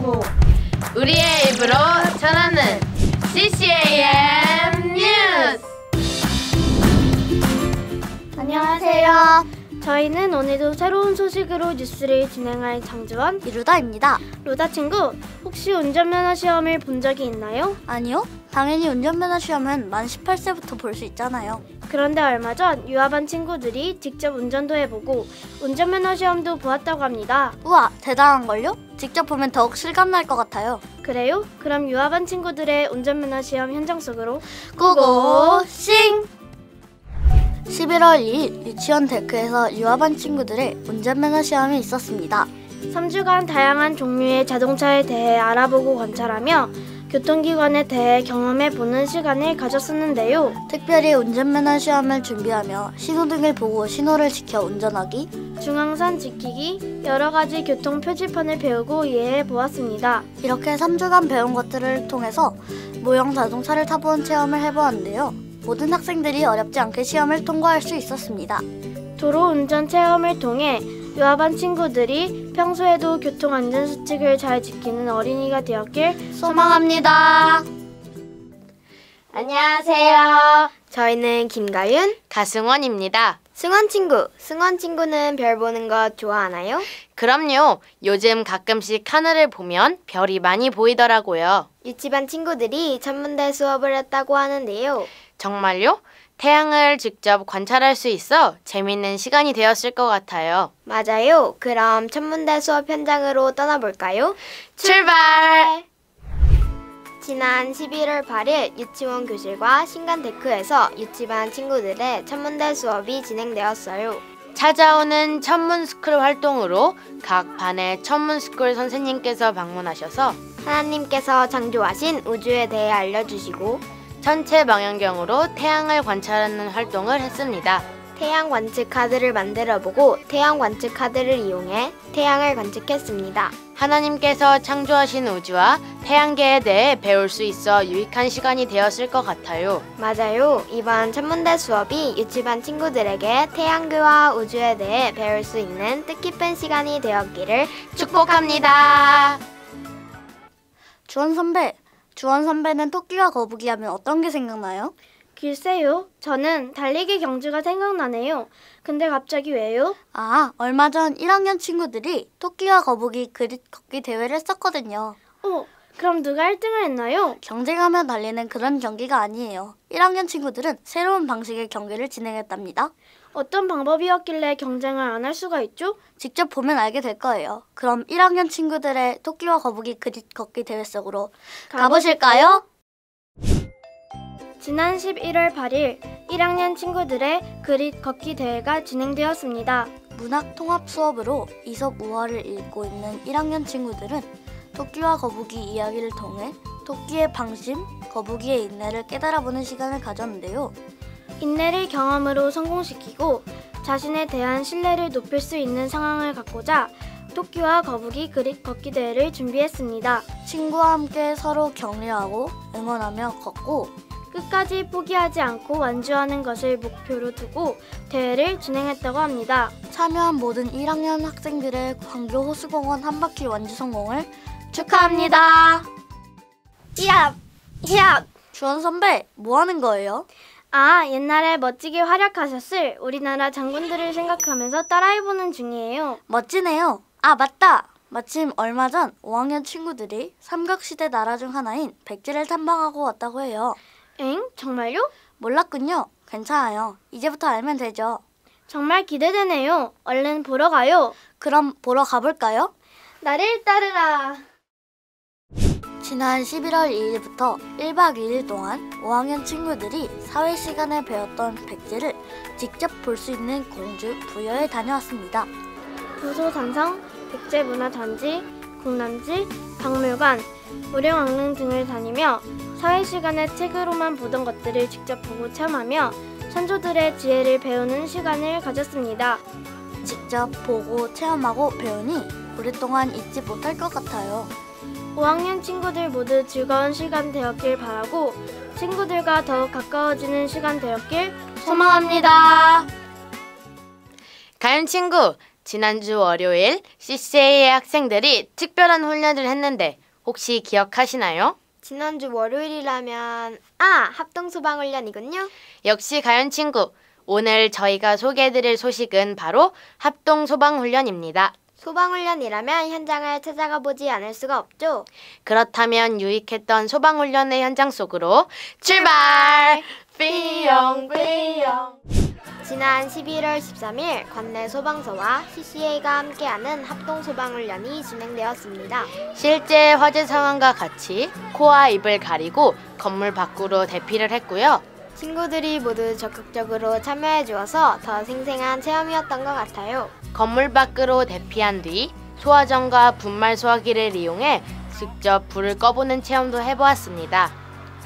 정보 우리의 입으로 전하는 CCAM 뉴스. 안녕하세요. 저희는 오늘도 새로운 소식으로 뉴스를 진행할 장주원, 이루다입니다. 루다 친구, 혹시 운전면허 시험을 본 적이 있나요? 아니요. 당연히 운전면허 시험은 만 18세부터 볼 수 있잖아요. 그런데 얼마 전 유아반 친구들이 직접 운전도 해보고 운전면허 시험도 보았다고 합니다. 우와, 대단한걸요? 직접 보면 더욱 실감날 것 같아요. 그래요? 그럼 유아반 친구들의 운전면허 시험 현장 속으로 고고싱! 11월 2일 유치원 데크에서 유아반 친구들의 운전면허 시험이 있었습니다. 3주간 다양한 종류의 자동차에 대해 알아보고 관찰하며 교통기관에 대해 경험해보는 시간을 가졌었는데요. 특별히 운전면허 시험을 준비하며 신호등을 보고 신호를 지켜 운전하기, 중앙선 지키기, 여러가지 교통 표지판을 배우고 이해해보았습니다. 이렇게 3주간 배운 것들을 통해서 모형 자동차를 타보는 체험을 해보았는데요. 모든 학생들이 어렵지 않게 시험을 통과할 수 있었습니다. 도로 운전 체험을 통해 유아반 친구들이 평소에도 교통안전수칙을 잘 지키는 어린이가 되었길 소망합니다. 안녕하세요. 저희는 김가윤, 가승원입니다. 승원 친구는 별 보는 거 좋아하나요? 그럼요. 요즘 가끔씩 하늘을 보면 별이 많이 보이더라고요. 유치반 친구들이 천문대 수업을 했다고 하는데요. 정말요? 태양을 직접 관찰할 수 있어 재밌는 시간이 되었을 것 같아요. 맞아요. 그럼 천문대 수업 현장으로 떠나볼까요? 출발! 지난 11월 8일 유치원 교실과 신간 데크에서 유치반 친구들의 천문대 수업이 진행되었어요. 찾아오는 천문스쿨 활동으로 각 반의 천문스쿨 선생님께서 방문하셔서 하나님께서 창조하신 우주에 대해 알려주시고 천체 망원경으로 태양을 관찰하는 활동을 했습니다. 태양 관측 카드를 만들어보고 태양 관측 카드를 이용해 태양을 관측했습니다. 하나님께서 창조하신 우주와 태양계에 대해 배울 수 있어 유익한 시간이 되었을 것 같아요. 맞아요. 이번 천문대 수업이 유치반 친구들에게 태양계와 우주에 대해 배울 수 있는 뜻깊은 시간이 되었기를 축복합니다. 주원 선배는 토끼와 거북이 하면 어떤 게 생각나요? 글쎄요. 저는 달리기 경주가 생각나네요. 근데 갑자기 왜요? 얼마 전 1학년 친구들이 토끼와 거북이 그릿 걷기 대회를 했었거든요. 그럼 누가 1등을 했나요? 경쟁하며 달리는 그런 경기가 아니에요. 1학년 친구들은 새로운 방식의 경기를 진행했답니다. 어떤 방법이었길래 경쟁을 안 할 수가 있죠? 직접 보면 알게 될 거예요. 그럼 1학년 친구들의 토끼와 거북이 그릿 걷기 대회 속으로 가보실까요? 지난 11월 8일 1학년 친구들의 그릿 걷기 대회가 진행되었습니다. 문학 통합 수업으로 이솝 우화를 읽고 있는 1학년 친구들은 토끼와 거북이 이야기를 통해 토끼의 방심, 거북이의 인내를 깨달아보는 시간을 가졌는데요. 인내를 경험으로 성공시키고 자신에 대한 신뢰를 높일 수 있는 상황을 갖고자 토끼와 거북이 그릿 걷기 대회를 준비했습니다. 친구와 함께 서로 격려하고 응원하며 걷고 끝까지 포기하지 않고 완주하는 것을 목표로 두고 대회를 진행했다고 합니다. 참여한 모든 1학년 학생들의 광교 호수공원 한 바퀴 완주 성공을 축하합니다. 히압! 주원 선배, 뭐 하는 거예요? 옛날에 멋지게 활약하셨을 우리나라 장군들을 생각하면서 따라해보는 중이에요. 멋지네요. 맞다! 마침 얼마 전 5학년 친구들이 삼국시대 나라 중 하나인 백제를 탐방하고 왔다고 해요. 엥? 정말요? 몰랐군요. 괜찮아요. 이제부터 알면 되죠. 정말 기대되네요. 얼른 보러 가요. 그럼 보러 가볼까요? 나를 따르라. 지난 11월 2일부터 1박 2일 동안 5학년 친구들이 사회 시간에 배웠던 백제를 직접 볼 수 있는 공주 부여에 다녀왔습니다. 부소산성, 백제문화단지, 국남지, 박물관, 무령왕릉 등을 다니며 사회 시간에 책으로만 보던 것들을 직접 보고 체험하며 선조들의 지혜를 배우는 시간을 가졌습니다. 직접 보고 체험하고 배우니 오랫동안 잊지 못할 것 같아요. 5학년 친구들 모두 즐거운 시간 되었길 바라고 친구들과 더욱 가까워지는 시간 되었길 소망합니다. 가연 친구, 지난주 월요일 CCA의 학생들이 특별한 훈련을 했는데 혹시 기억하시나요? 지난주 월요일이라면 합동소방훈련이군요. 역시 가연 친구, 오늘 저희가 소개해드릴 소식은 바로 합동소방훈련입니다. 소방훈련이라면 현장을 찾아가 보지 않을 수가 없죠. 그렇다면 유익했던 소방훈련의 현장 속으로 출발! 삐용삐용. 지난 11월 13일 관내 소방서와 CCA가 함께하는 합동소방훈련이 진행되었습니다. 실제 화재 상황과 같이 코와 입을 가리고 건물 밖으로 대피를 했고요. 친구들이 모두 적극적으로 참여해 주어서 더 생생한 체험이었던 것 같아요. 건물 밖으로 대피한 뒤 소화전과 분말 소화기를 이용해 직접 불을 꺼보는 체험도 해보았습니다.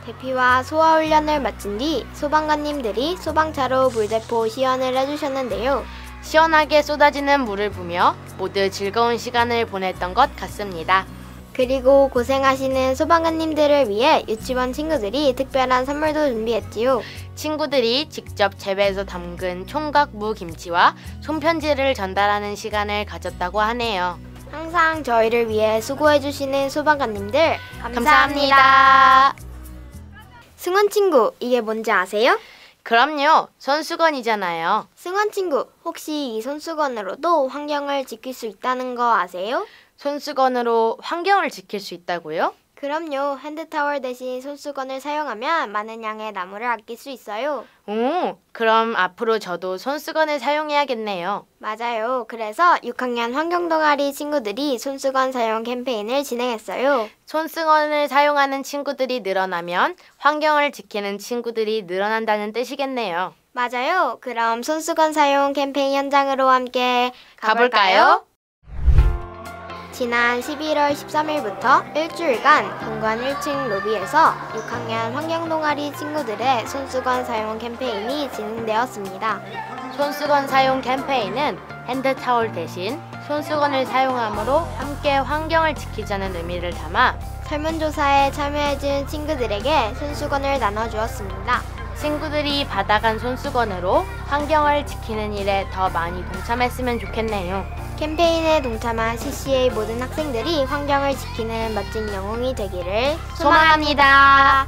대피와 소화훈련을 마친 뒤 소방관님들이 소방차로 물대포 시연을 해주셨는데요. 시원하게 쏟아지는 물을 부며 모두 즐거운 시간을 보냈던 것 같습니다. 그리고 고생하시는 소방관님들을 위해 유치원 친구들이 특별한 선물도 준비했지요. 친구들이 직접 재배해서 담근 총각 무김치와 손편지를 전달하는 시간을 가졌다고 하네요. 항상 저희를 위해 수고해주시는 소방관님들 감사합니다. 승원 친구, 이게 뭔지 아세요? 그럼요. 손수건이잖아요. 승원 친구, 혹시 이 손수건으로도 환경을 지킬 수 있다는 거 아세요? 손수건으로 환경을 지킬 수 있다고요? 그럼요. 핸드타월 대신 손수건을 사용하면 많은 양의 나무를 아낄 수 있어요. 오, 그럼 앞으로 저도 손수건을 사용해야겠네요. 맞아요. 그래서 6학년 환경동아리 친구들이 손수건 사용 캠페인을 진행했어요. 손수건을 사용하는 친구들이 늘어나면 환경을 지키는 친구들이 늘어난다는 뜻이겠네요. 맞아요. 그럼 손수건 사용 캠페인 현장으로 함께 가볼까요? 지난 11월 13일부터 일주일간 본관 1층 로비에서 6학년 환경동아리 친구들의 손수건 사용 캠페인이 진행되었습니다. 손수건 사용 캠페인은 핸드타올 대신 손수건을 사용함으로 함께 환경을 지키자는 의미를 담아 설문조사에 참여해준 친구들에게 손수건을 나눠주었습니다. 친구들이 받아간 손수건으로 환경을 지키는 일에 더 많이 동참했으면 좋겠네요. 캠페인에 동참한 CCA 모든 학생들이 환경을 지키는 멋진 영웅이 되기를 소망합니다.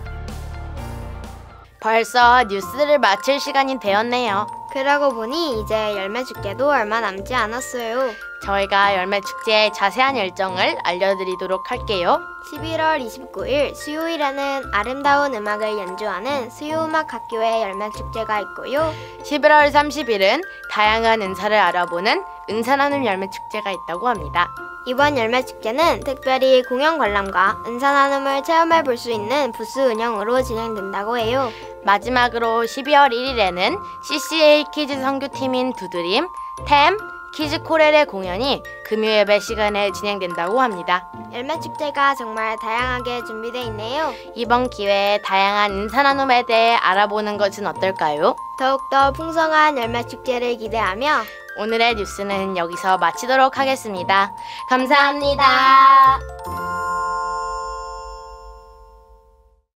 벌써 뉴스를 마칠 시간이 되었네요. 그러고 보니 이제 열매축제도 얼마 남지 않았어요. 저희가 열매축제의 자세한 일정을 알려드리도록 할게요. 11월 29일 수요일에는 아름다운 음악을 연주하는 수요음악학교의 열매축제가 있고요. 11월 30일은 다양한 은사를 알아보는 은사나눔 열매축제가 있다고 합니다. 이번 열매축제는 특별히 공연 관람과 은사나눔을 체험해 볼 수 있는 부스 운영으로 진행된다고 해요. 마지막으로 12월 1일에는 CCA 키즈 선교팀인 두드림, 템, 키즈 코렐의 공연이 금요 예배 시간에 진행된다고 합니다. 열매축제가 정말 다양하게 준비되어 있네요. 이번 기회에 다양한 은사나눔에 대해 알아보는 것은 어떨까요? 더욱더 풍성한 열매축제를 기대하며 오늘의 뉴스는 여기서 마치도록 하겠습니다. 감사합니다.